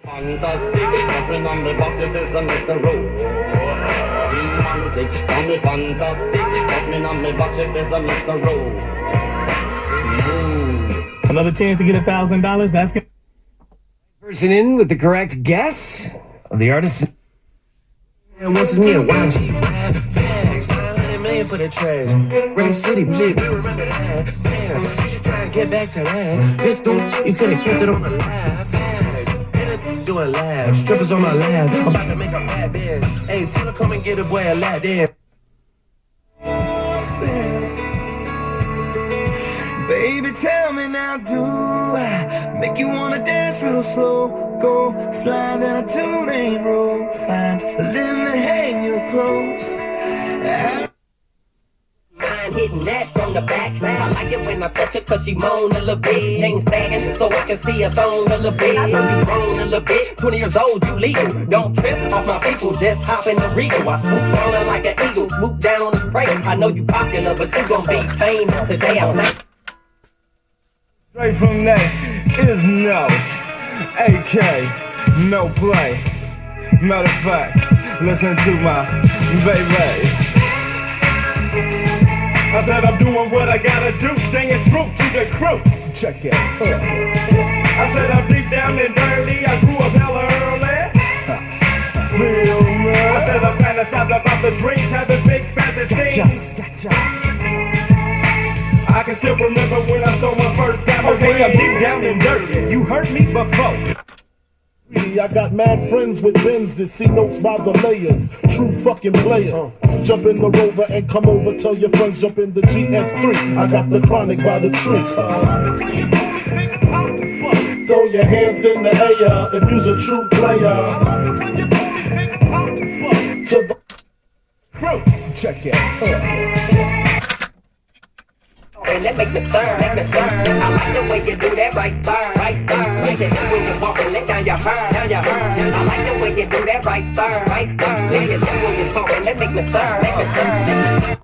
Fantastic, nothing on the boxes is a Mr. Rowe. Romantic, on the fantastic, nothing on the boxes is a Mr. Rowe. Smooth. Another chance to get $1,000. That's good. Person in with the correct guess of the artist. And once it's me and YG, fags, 900 million for the trash. Ring City, please, we remember that. Damn, you should try and get back to that. This dude, you could have kept it on the live. Fags, and a doing live. Strippers on my lap. I'm about to make a bad bed. Hey, tell her come and get a boy a lap dance. Baby, tell me now, do I make you wanna dance real slow? Go flying down a two-lane road, find a limb that hang your clothes. Mind hitting that from the back. I like it when I touch her cause she moan a little bit. Chain sagging so I can see her thong a little bit. I know you grown a little bit. 20 years old, you legal. Don't trip off my people, just hop in the Regal. I swoop down her like an eagle, swoop down on the spray. I know you popular, but you gon' be famous today. I'm like Straight from that is no AK, no play. Matter of fact, listen to my baby. I said I'm doing what I gotta do, staying true to the crew. Check it. I said I'm deep down and dirty, I grew up hella early. Feel me? I said I fantasized about the dreams, having big fancy things. I can still remember when I stole my first time. Okay, I'm deep down and dirty. You heard me before. I got mad friends with Benzes, see notes by the layers, true fucking players. Jump in the Rover and come over, tell your friends jump in the GS3. I got the chronic by the tree. Throw your hands in the air if you's a true player. To the crew, check it. and that make me stir, make me stir. I like the way you do that right there, right there. Switching it when you walk and let down your hair, down your hair. I like the way you do that right there, right there. When you when you talking, that make me stir, make me stir.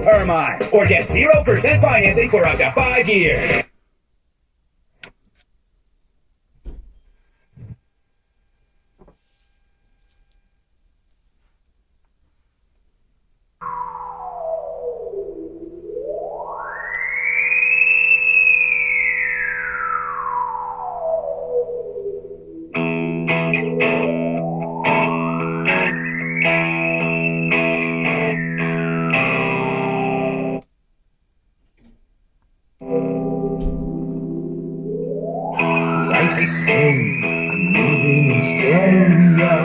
Per mile, or get 0% financing for up to 5 years. Life's the same, I'm moving in stereo.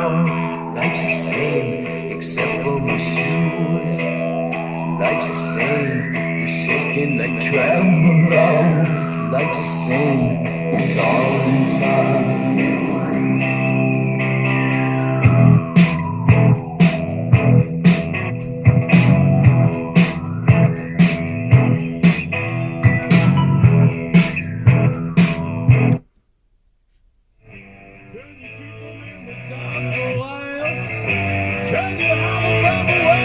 Life's the same, except for my shoes. Life's the same, you're shaking like tremolo. Life's the same, it's all inside. Can you have a